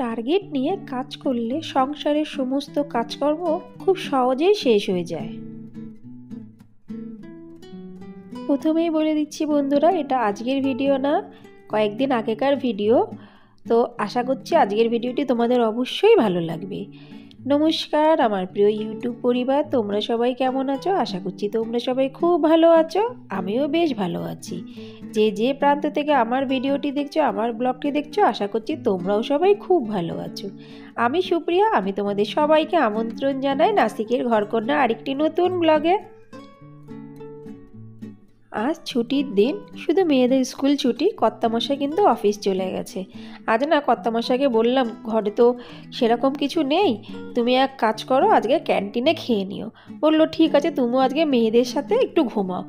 Target নিয়ে কাজ করলে সংসারের সমস্ত কাজকর্ম খুব সহজেই শেষ হয়ে যায়। প্রথমেই বলে দিচ্ছি বন্ধুরা, এটা আজকের ভিডিও না, কয়েকদিন আগেকার ভিডিও। তো আশা করছি আজকের ভিডিওটি তোমাদের অবশ্যই ভালো লাগবে। নমস্কার আমার প্রিয় ইউটিউব পরিবার, তোমরা সবাই কেমন আছো? আশা করছি তোমরা সবাই খুব ভালো আছো, আমিও বেশ ভালো আছি। যে যে প্রান্ত থেকে আমার ভিডিওটি দেখছো, আমার ব্লগটি দেখছো, আশা করছি তোমরাও সবাই খুব ভালো আছো। আমি সুপ্রিয়া, আমি তোমাদের সবাইকে আমন্ত্রণ জানাই নাসিকের ঘরকন্যা আরেকটি নতুন ব্লগে। আজ ছুটির দিন, শুধু মেয়েদের স্কুল ছুটি, কর্তামশাই কিন্তু অফিস চলে গেছে। আজ না কর্তামশাইকে বললাম ঘরে তো সেরকম কিছু নেই, তুমি এক কাজ করো, আজকে ক্যান্টিনে খেয়ে নিও। বললো ঠিক আছে, তুমিও আজকে মেয়েদের সাথে একটু ঘুমাও।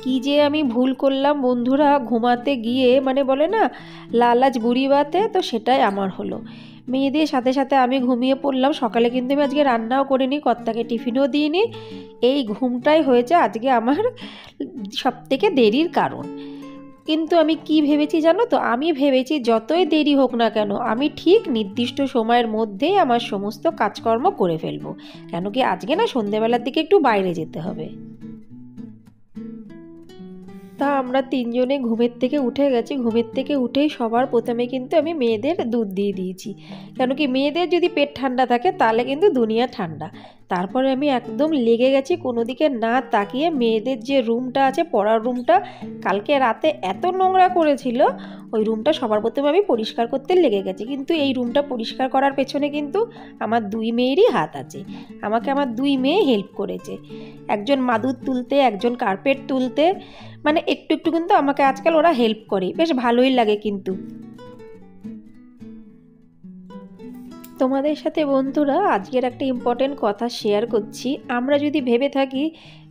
কি যে আমি ভুল করলাম বন্ধুরা, ঘুমাতে গিয়ে বলে না লালাচ বুড়ি বাতে, তো সেটাই আমার হলো। মেয়েদের সাথে সাথে আমি ঘুমিয়ে পড়লাম। সকালে কিন্তু আমি আজকে রান্নাও করিনি, কর্তাকে টিফিনও দিইনি। এই ঘুমটাই হয়েছে আজকে আমার সবথেকে দেরির কারণ। কিন্তু আমি কি ভেবেছি জানো তো, আমি ভেবেছি যতই দেরি হোক না কেন আমি ঠিক নির্দিষ্ট সময়ের মধ্যেই আমার সমস্ত কাজকর্ম করে ফেলবো। কেন কি আজকে না সন্ধ্যেবেলার দিকে একটু বাইরে যেতে হবে। তা আমরা তিনজনে ঘুমের থেকে উঠে গেছি। ঘুমের থেকে উঠেই সবার প্রথমে কিন্তু আমি মেয়েদের দুধ দিয়ে দিয়েছি। কেন কি মেয়েদের যদি পেট ঠান্ডা থাকে তাহলে কিন্তু দুনিয়া ঠান্ডা। তারপরে আমি একদম লেগে গেছি কোনো দিকে না তাকিয়ে, মেয়েদের যে রুমটা আছে পড়ার রুমটা, কালকে রাতে এত নোংরা করেছিল, ওই রুমটা সবার প্রথমে আমি পরিষ্কার করতে লেগে গেছি। কিন্তু এই রুমটা পরিষ্কার করার পেছনে কিন্তু আমার দুই মেয়েরই হাত আছে। আমাকে আমার দুই মেয়ে হেল্প করেছে, একজন মাদুর তুলতে, একজন কার্পেট তুলতে, একটু একটু কিন্তু আমাকে আজকাল ওরা হেল্প করে, বেশ ভালোই লাগে। কিন্তু তোমাদের সাথে বন্ধুরা আজকের একটা ইম্পর্টেন্ট কথা শেয়ার করছি। আমরা যদি ভেবে থাকি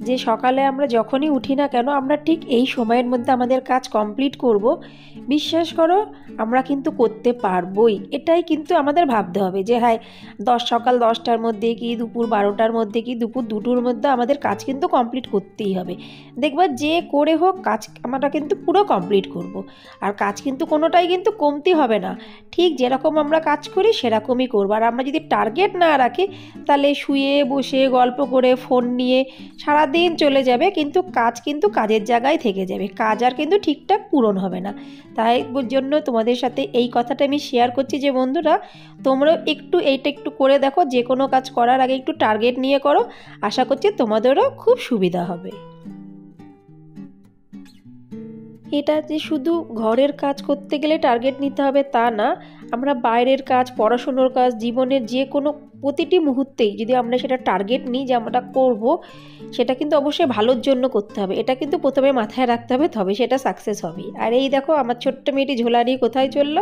যে সকালে আমরা যখনই উঠি না কেন আমরা ঠিক এই সময়ের মধ্যে আমাদের কাজ কমপ্লিট করব, বিশ্বাস করো আমরা কিন্তু করতে পারবোই। এটাই কিন্তু আমাদের ভাবতে হবে যে হ্যাঁ, সকাল 10টার মধ্যে কি দুপুর 12টার মধ্যে কি দুপুর 2টোর মধ্যে আমাদের কাজ কিন্তু কমপ্লিট করতেই হবে। দেখবা যে করে হোক কাজ আমরা কিন্তু পুরো কমপ্লিট করব। আর কাজ কিন্তু কোনোটাই কিন্তু কমতি হবে না, ঠিক যেরকম আমরা কাজ করি সেরকমই করবো। আর আমরা যদি টার্গেট না রাখি তাহলে শুয়ে বসে গল্প করে ফোন নিয়ে সারাদিন চলে যাবে, কিন্তু কাজ কিন্তু কাজের জায়গায় থেকে যাবে, কাজ আর কিন্তু ঠিকঠাক পূরণ হবে না। তাই জন্য তোমাদের সাথে এই কথাটা আমি শেয়ার করছি যে বন্ধুরা তোমরাও এইটা একটু করে দেখো, যে কোনো কাজ করার আগে একটু টার্গেট নিয়ে করো, আশা করছি তোমাদেরও খুব সুবিধা হবে। এটা যে শুধু ঘরের কাজ করতে গেলে টার্গেট নিতে হবে তা না, আমরা বাইরের কাজ, পড়াশুনোর কাজ, জীবনের যে কোনো প্রতিটি মুহূর্তেই যদি আমরা সেটা টার্গেট নিই যে আমরা করব, সেটা কিন্তু অবশ্যই ভালোর জন্য করতে হবে। এটা কিন্তু প্রথমে মাথায় রাখতে হবে, তবে সেটা সাকসেস হবে। আর এই দেখো আমার ছোট্ট মেয়েটি ঝোলা নিয়ে কোথায় চললো,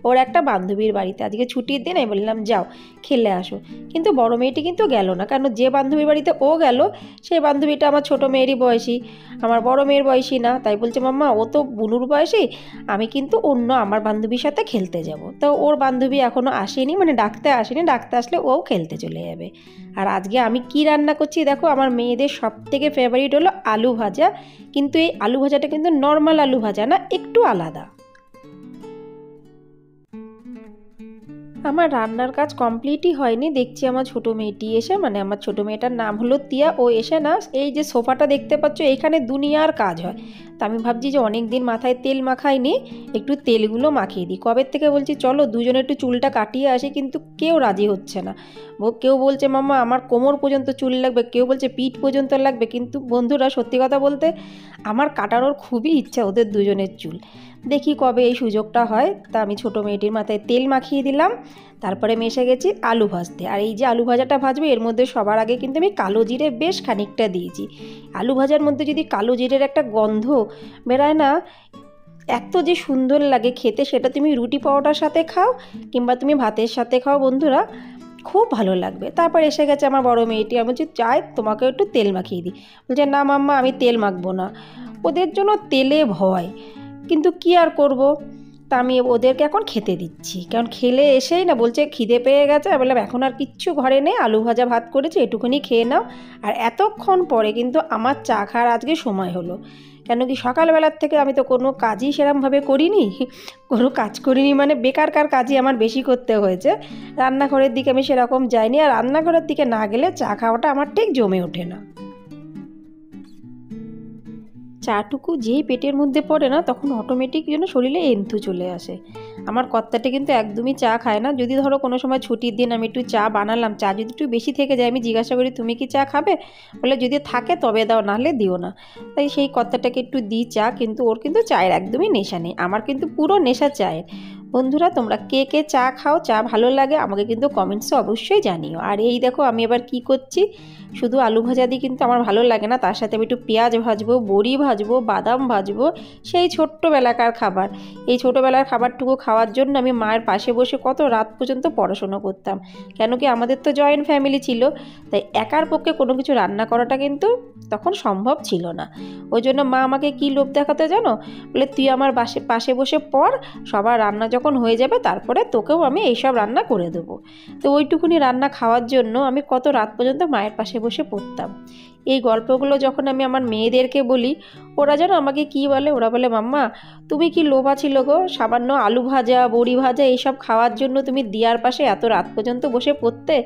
ওর একটা বান্ধবীর বাড়িতে। আজকে ছুটির দিন, আমি বললাম যাও খেলে আসো, কিন্তু বড় মেয়েটি কিন্তু গেল না। কারণ যে বান্ধবীর বাড়িতে ও গেল সেই বান্ধবীটা আমার ছোট মেয়েরই বয়সী, আমার বড় মেয়ের বয়সী না। তাই বলছে মাম্মা ও তো বুনুর বয়সী, আমি কিন্তু অন্য আমার বান্ধবীর সাথে খেলতে যাব। তো ওর বান্ধবী এখনও আসেনি, ডাকতে আসেনি, ডাকতে আসলে ও খেলতে চলে যাবে। আর আজকে আমি কি রান্না করছি দেখো, আমার মেয়েদের সব থেকে ফেভারিট হলো আলু ভাজা। কিন্তু এই আলু ভাজাটা কিন্তু নর্মাল আলু ভাজা না, একটু আলাদা। আমার রান্নার কাজ কমপ্লিটই হয়নি, দেখছি আমার ছোটো মেয়েটি এসে, আমার ছোটো মেয়েটার নাম হলো তিয়া, ও এসে না এই যে সোফাটা দেখতে পাচ্ছ এইখানে দুনিয়ার কাজ হয়। তা আমি ভাবছি যে অনেক দিন মাথায় তেল মাখাইনি, একটু তেলগুলো মাখিয়ে দিই। কবে থেকে বলছি চলো দুজনে একটু চুলটা কাটিয়ে আসি, কিন্তু কেউ রাজি হচ্ছে না। কেউ বলছে মাম্মা আমার কোমর পর্যন্ত চুল লাগবে, কেউ বলছে পিঠ পর্যন্ত লাগবে। কিন্তু বন্ধুরা সত্যি কথা বলতে আমার কাটানোর খুবই ইচ্ছা ওদের দুজনের চুল, দেখি কবে এই সুযোগটা হয়। তা আমি ছোটো মেয়েটির মাথায় তেল মাখিয়ে দিলাম, তারপরে মেশে গেছি আলু ভাজতে। আর এই যে আলু ভাজাটা ভাজবে এর মধ্যে সবার আগে কিন্তু আমি কালো জিরে বেশ খানিকটা দিয়েছি। আলু ভাজার মধ্যে যদি কালো জিরের একটা গন্ধ বেরোয় না, এত যে সুন্দর লাগে খেতে, সেটা তুমি রুটি পরোটার সাথে খাও কিংবা তুমি ভাতের সাথে খাও বন্ধুরা, খুব ভালো লাগবে। তারপর এসে গেছে আমার বড় মেয়েটি, আমি বলছি চাই তোমাকে একটু তেল মাখিয়ে দিই। বলছে না মাম্মা আমি তেল মাখবো না, ওদের জন্য তেলে ভয়। কিন্তু কি আর করব, তা আমি ওদেরকে এখন খেতে দিচ্ছি। কারণ খেলে এসেই না বলছে খিদে পেয়ে গেছে। আমি বললাম এখন আর কিচ্ছু ঘরে নেই, আলু ভাজা ভাত করেছি এটুকুনি খেয়ে নাও। আর এতক্ষণ পরে কিন্তু আমার চা খাওয়ার আজকে সময় হলো। কেন কি সকালবেলার থেকে আমি তো কোনো কাজই সেরকমভাবে করিনি, কোনো কাজ করিনি মানে বেকারকার কাজই আমার বেশি করতে হয়েছে। রান্নাঘরের দিকে আমি সেরকম যাইনি, আর রান্নাঘরের দিকে না গেলে চা খাওয়াটা আমার ঠিক জমে ওঠে না। চাটুকু যেই পেটের মধ্যে পড়ে না, তখন অটোমেটিক যেন শরীরে এন্থু চলে আসে। আমার কর্তাটা কিন্তু একদমই চা খায় না। যদি ধরো কোনো সময় ছুটির দিন আমি একটু চা বানালাম, চা যদি একটু বেশি থেকে যায়, আমি জিজ্ঞাসা করি তুমি কি চা খাবে, বলে যদি থাকে তবে দাও, নাহলে দিও না। তাই সেই কর্তাটাকে একটু দিই চা, কিন্তু ওর কিন্তু চায়ের একদমই নেশা নেই, আমার কিন্তু পুরো নেশা চায়ের। বন্ধুরা তোমরা কে কে চা খাও, চা ভালো লাগে আমাকে কিন্তু কমেন্টসে অবশ্যই জানিও। আর এই দেখো আমি এবার কি করছি, শুধু আলু ভাজা দিয়ে কিন্তু আমার ভালো লাগে না, তার সাথে আমি একটু পেঁয়াজ ভাজবো, বড়ি ভাজবো, বাদাম ভাজবো। সেই ছোট্টবেলাকার খাবার, এই ছোটোবেলার খাবারটুকু খাওয়ার জন্য আমি মায়ের পাশে বসে কত রাত পর্যন্ত পড়াশোনা করতাম। কেন কি আমাদের তো জয়েন্ট ফ্যামিলি ছিল, তাই একার পক্ষে কোনো কিছু রান্না করাটা কিন্তু তখন সম্ভব ছিল না। ওই জন্য মা আমাকে কী লোভ দেখাতে জানো, বলে তুই আমার পাশে বসে পড়, সবার রান্না যখন হয়ে যাবে তারপরে তোকেও আমি এইসব রান্না করে দেবো। তো ওইটুকুনি রান্না খাওয়ার জন্য আমি কত রাত পর্যন্ত মায়ের পাশে বসে পড়তাম। এই গল্পগুলো যখন আমি আমার মেয়েদেরকে বলি, ওরা যেন আমাকে কি বলে, ওরা বলে মাম্মা তুমি কি লোভা ছিল গো, সামান্য আলু ভাজা বড়ি ভাজা এইসব খাওয়ার জন্য তুমি দিয়ার পাশে এত রাত পর্যন্ত বসে পড়তে।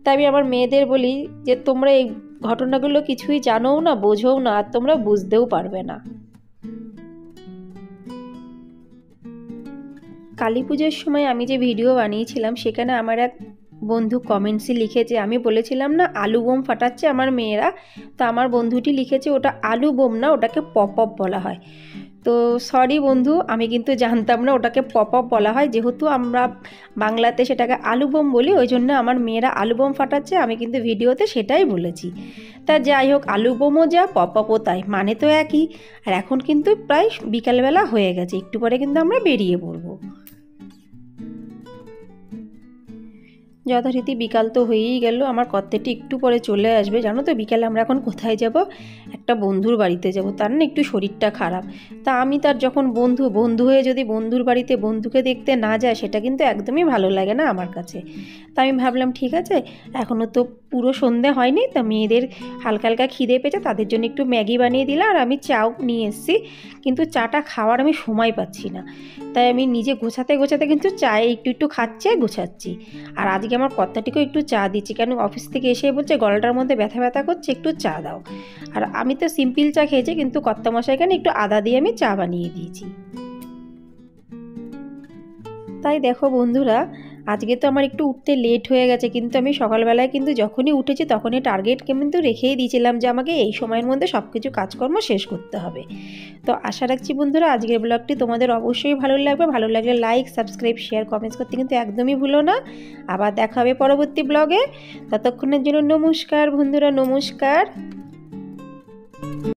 তাই আমি আমার মেয়েদের বলি যে তোমরা এই ঘটনাগুলো কিছুই জানোও না, বোঝোও না, আর তোমরা বুঝতেও পারবে না। কালী পুজোর সময় আমি যে ভিডিও বানিয়েছিলাম, সেখানে আমার এক বন্ধু কমেন্টসে লিখেছে, আমি বলেছিলাম না আলু বোম ফাটাচ্ছে আমার মেয়েরা, তো আমার বন্ধুটি লিখেছে ওটা আলু বোম না, ওটাকে পপ আপ বলা হয়। তো সরি বন্ধু, আমি কিন্তু জানতাম না ওটাকে পপ আপ বলা হয়। যেহেতু আমরা বাংলাতে সেটাকে আলু বোম বলি, ওই জন্য আমার মেয়েরা আলু বোম ফাটাচ্ছে, আমি কিন্তু ভিডিওতে সেটাই বলেছি। তা যাই হোক, আলু বোমও যা পপ আপও তাই, মানে তো একই। আর এখন কিন্তু প্রায় বিকালবেলা হয়ে গেছে, একটু পরে কিন্তু আমরা বেরিয়ে পড়বো। যথারীতি বিকাল তো হয়েই গেল, আমার কর্তাটি একটু পরে চলে আসবে। জানো তো বিকালে আমরা এখন কোথায় যাব, একটা বন্ধুর বাড়িতে যাব। তার না একটু শরীরটা খারাপ, তা আমি তার যখন বন্ধু হয়ে যদি বন্ধুর বাড়িতে বন্ধুকে দেখতে না যায়, সেটা কিন্তু একদমই ভালো লাগে না আমার কাছে। তা আমি ভাবলাম ঠিক আছে, এখনও তো পুরো সন্ধে হয়নি, তা মেয়েদের হালকা হালকা খিদে পেয়েছে, তাদের জন্য একটু ম্যাগি বানিয়ে দিলাম, আর আমি চাও নিয়ে এসেছি। কিন্তু চাটা খাওয়ার আমি সময় পাচ্ছি না, তাই আমি নিজে গোছাতে গোছাতে কিন্তু চায়ে একটু খাচ্ছি আর গোছাচ্ছি। আর আজকে আমার কর্তাটিকেও একটু চা দিচ্ছি, কেন অফিস থেকে এসে বলছে গলাটার মধ্যে ব্যথা ব্যথা করছে, একটু চা দাও। আর আমি তো সিম্পল চা খেয়েছি, কিন্তু কর্তামশাই কেন একটু আদা দিয়ে আমি চা বানিয়ে দিয়েছি। তাই দেখো বন্ধুরা, আজকে তো আমার একটু উঠতে লেট হয়ে গেছে, কিন্তু আমি সকালবেলায় কিন্তু যখনই উঠেছি তখনই টার্গেট কিন্তু রেখেই দিয়েছিলাম যে আমাকে এই সময়ের মধ্যে সব কিছু কাজকর্ম শেষ করতে হবে। তো আশা রাখছি বন্ধুরা আজকের ব্লগটি তোমাদের অবশ্যই ভালো লাগবে। ভালো লাগলে লাইক, সাবস্ক্রাইব, শেয়ার, কমেন্টস করতে কিন্তু একদমই ভুলো না। আবার দেখা হবে পরবর্তী ব্লগে। ততক্ষণের জন্য নমস্কার বন্ধুরা, নমস্কার।